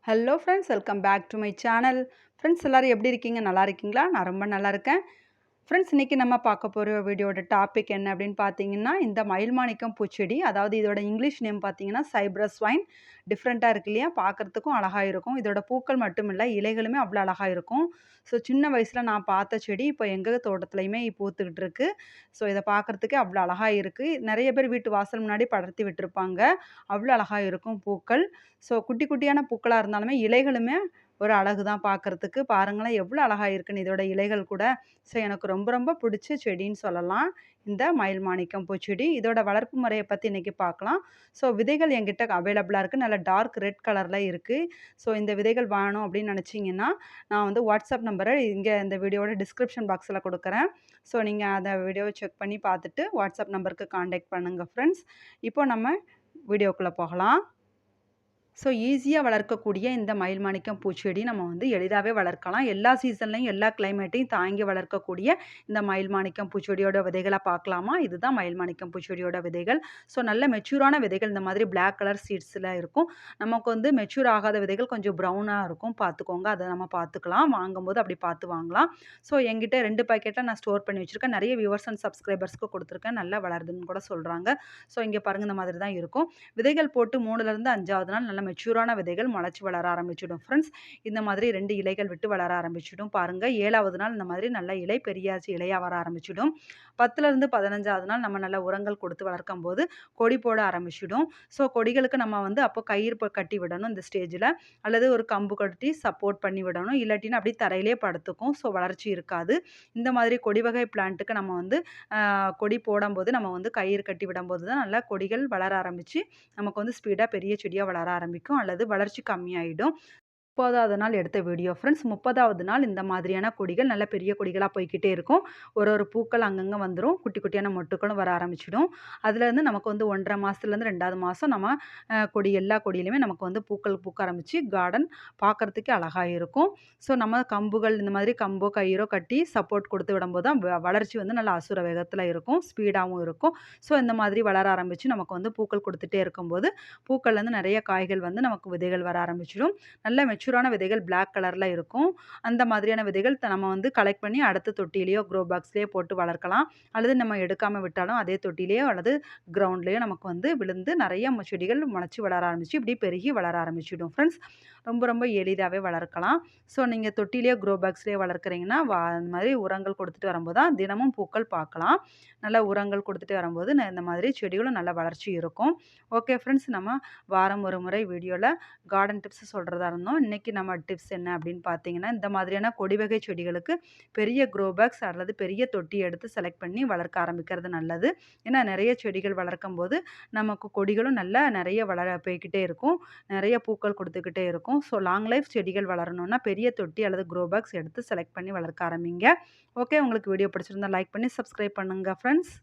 Hello friends, welcome back to my channel. Friends எல்லோரும் எப்படி இருக்கீங்க? நல்லா இருக்கீங்களா? நான் ரொம்ப நல்லா இருக்கேன். ஃப்ரெண்ட்ஸ் இன்றைக்கி நம்ம பார்க்க போகிற வீடியோட டாபிக் என்ன அப்படின்னு பார்த்தீங்கன்னா, இந்த மயில்மாணிக்கம் பூச்செடி, அதாவது இதோட இங்கிலீஷ் நேம் பார்த்தீங்கன்னா சைப்ரஸ் வைன். டிஃப்ரெண்ட்டாக இருக்கு இல்லையா? பார்க்குறதுக்கும் அழகாக இருக்கும். இதோட பூக்கள் மட்டும் இல்லை, இலைகளுமே அவ்வளோ அழகாக இருக்கும். ஸோ சின்ன வயசில் நான் பார்த்த செடி இப்போ எங்கள் தோட்டத்துலையுமே பூத்துக்கிட்டு இருக்கு. ஸோ இதை பார்க்குறதுக்கே அவ்வளோ அழகாக இருக்குது. நிறைய பேர் வீட்டு வாசல் முன்னாடி படர்த்தி விட்டுருப்பாங்க. அவ்வளோ அழகாக இருக்கும் பூக்கள். ஸோ குட்டி குட்டியான பூக்களாக இருந்தாலுமே இலைகளுமே ஒரு அழகு தான் பார்க்குறதுக்கு. பாருங்களேன் எவ்வளோ அழகாக இருக்குன்னு இதோட இலைகள் கூட. ஸோ எனக்கு ரொம்ப ரொம்ப பிடிச்ச செடின்னு சொல்லலாம் இந்த மயில் மாணிக்கம் பூச்செடி. இதோட வளர்ப்பு முறையை பற்றி இன்றைக்கி பார்க்கலாம். ஸோ விதைகள் என்கிட்ட அவைலபிளாக இருக்குது. நல்ல டார்க் ரெட் கலரில் இருக்குது. ஸோ இந்த விதைகள் வேணும் அப்படின்னு நினச்சிங்கன்னா நான் வந்து வாட்ஸ்அப் நம்பரை இங்கே இந்த வீடியோட டிஸ்கிரிப்ஷன் பாக்ஸில் கொடுக்குறேன். ஸோ நீங்கள் அந்த வீடியோவை செக் பண்ணி பார்த்துட்டு வாட்ஸ்அப் நம்பருக்கு காண்டாக்ட் பண்ணுங்கள் ஃப்ரெண்ட்ஸ். இப்போ நம்ம வீடியோக்குள்ளே போகலாம். ஸோ ஈஸியாக வளர்க்கக்கூடிய இந்த மயில்மாணிக்கம் பூச்செடி நம்ம வந்து எளிதாகவே வளர்க்கலாம். எல்லா சீசன்லையும் எல்லா கிளைமேட்டையும் தாங்கி வளர்க்கக்கூடிய இந்த மயில்மாணிக்கம் பூச்செடியோட விதைகளை பார்க்கலாமா? இதுதான் மயில்மாணிக்கம் பூச்செடியோட விதைகள். ஸோ நல்ல மெச்சூரான விதைகள் இந்த மாதிரி பிளாக் கலர் சீட்ஸில் இருக்கும். நமக்கு வந்து மெச்சூர் ஆகாத விதைகள் கொஞ்சம் ப்ரௌனாக இருக்கும், பார்த்துக்கோங்க. அதை நம்ம பார்த்துக்கலாம், வாங்கும்போது அப்படி பார்த்து வாங்கலாம். ஸோ என்கிட்ட 2 பாக்கெட்டில் நான் ஸ்டோர் பண்ணி வச்சுருக்கேன். நிறைய வியூவர்ஸ் அண்ட் சப்ஸ்கிரைபர்ஸ்க்கு கொடுத்துருக்கேன். நல்லா வளருதுன்னு கூட சொல்கிறாங்க. ஸோ இங்கே பாருங்கள், இந்த மாதிரி தான் இருக்கும். விதைகள் போட்டு 3லேருந்து 5வது நாள் நல்ல மெச்சூரான விதைகள் முளைச்சி வளர ஆரம்பிச்சிடும் ஃப்ரெண்ட்ஸ். இந்த மாதிரி 2 இலைகள் விட்டு வளர ஆரம்பிச்சிடும். பாருங்கள், 7வது நாள் இந்த மாதிரி நல்ல இலை பெரியாச்சு இலையாக வர ஆரம்பிச்சிடும். 10லேருந்து 15வது நாள் நம்ம நல்ல உரங்கள் கொடுத்து வளர்க்கும் போது கொடி போட ஆரம்பிச்சிடும். ஸோ கொடிகளுக்கு நம்ம வந்து அப்போ கயிறு கட்டி விடணும் இந்த ஸ்டேஜில், அல்லது ஒரு கம்பு கட்டி சப்போர்ட் பண்ணி விடணும். இல்லாட்டினா அப்படியே தரையிலே படுத்துக்கும். ஸோ வளர்ச்சி இருக்காது. இந்த மாதிரி கொடி வகை பிளான்ட்டுக்கு நம்ம வந்து கொடி போடும்போது நம்ம வந்து கயிறு கட்டி விடும்போது தான் நல்லா கொடிகள் வளர ஆரம்பித்து நமக்கு வந்து ஸ்பீடாக பெரிய செடியாக வளர ஆரம்பிக்கும், அல்லது வளர்ச்சி கம்மியாயிடும். 30வது நாள் எடுத்த வீடியோ ஃப்ரெண்ட்ஸ். 30வது நாள் இந்த மாதிரியான கொடிகள் நல்ல பெரிய கொடிகளாக போய்க்கிட்டே இருக்கும். ஒரு பூக்கள் அங்கங்கே வந்துடும். குட்டி குட்டியான மொட்டுக்களும் வர ஆரம்பிச்சிடும். அதுலேருந்து நமக்கு வந்து 1½ மாதத்துலேருந்து 2வது மாதம் நம்ம கொடி எல்லா கொடியிலுமே நமக்கு வந்து பூக்கள் பூக்க ஆரம்பித்து கார்டன் பார்க்குறதுக்கே அழகாக இருக்கும். ஸோ நம்ம கம்புகள் இந்த மாதிரி கம்போ கயிறோ கட்டி சப்போர்ட் கொடுத்து விடும்போது தான் வளர்ச்சி வந்து நல்ல அசுர வேகத்தில் இருக்கும், ஸ்பீடாகவும் இருக்கும். ஸோ இந்த மாதிரி வளர ஆரம்பித்து நமக்கு வந்து பூக்கள் கொடுத்துட்டே இருக்கும்போது பூக்கள்லேருந்து நிறைய காய்கள் வந்து நமக்கு விதைகள் வர ஆரம்பிச்சிடும். நல்ல மெச்சூரான விதைகள் பிளாக் கலரில் இருக்கும். அந்த மாதிரியான விதைகள் நம்ம வந்து கலெக்ட் பண்ணி அடுத்த தொட்டிலேயோ க்ரோ பாக்ஸ்லேயோ போட்டு வளர்க்கலாம். அல்லது நம்ம எடுக்காமல் விட்டாலும் அதே தொட்டிலேயோ அல்லது கிரவுண்ட்லேயோ நமக்கு வந்து விழுந்து நிறைய செடிகள் முளைச்சி வளர ஆரம்பிச்சு இப்படி பெருகி வளர ஆரம்பிச்சிடும் ஃப்ரெண்ட்ஸ். ரொம்ப ரொம்ப எளிதாகவே வளர்க்கலாம். ஸோ நீங்கள் தொட்டிலேயோ க்ரோ பாக்ஸ்லேயோ வளர்க்குறீங்கன்னா இந்த மாதிரி உரங்கள் கொடுத்துட்டு வரும்போது தான் தினமும் பூக்கள் பார்க்கலாம். நல்லா உரங்கள் கொடுத்துட்டு வரும்போது இந்த மாதிரி செடிகளும் நல்ல வளர்ச்சி இருக்கும். ஓகே ஃப்ரெண்ட்ஸ், நம்ம வாரம் ஒரு முறை வீடியோவில் கார்டன் டிப்ஸ் சொல்கிறதா இருந்தோம். இன்றைக்கி நம்ம டிப்ஸ் என்ன அப்படின்னு பார்த்தீங்கன்னா, இந்த மாதிரியான கொடி வகை செடிகளுக்கு பெரிய க்ரோ பாக்ஸ் அல்லது பெரிய தொட்டி எடுத்து செலக்ட் பண்ணி வளர்க்க ஆரம்பிக்கிறது நல்லது. ஏன்னா நிறைய செடிகள் வளர்க்கும் போது நமக்கு கொடிகளும் நல்லா நிறைய வளர போய்கிட்டே இருக்கும், நிறைய பூக்கள் கொடுத்துக்கிட்டே இருக்கும். ஸோ லாங் லைஃப் செடிகள் வளரணும்னா பெரிய தொட்டி அல்லது க்ரோ பாக்ஸ் எடுத்து செலக்ட் பண்ணி வளர்க்க ஆரம்பிங்க. ஓகே, உங்களுக்கு வீடியோ பிடிச்சிருந்தா லைக் பண்ணி சப்ஸ்கிரைப் பண்ணுங்கள் ஃப்ரெண்ட்ஸ்.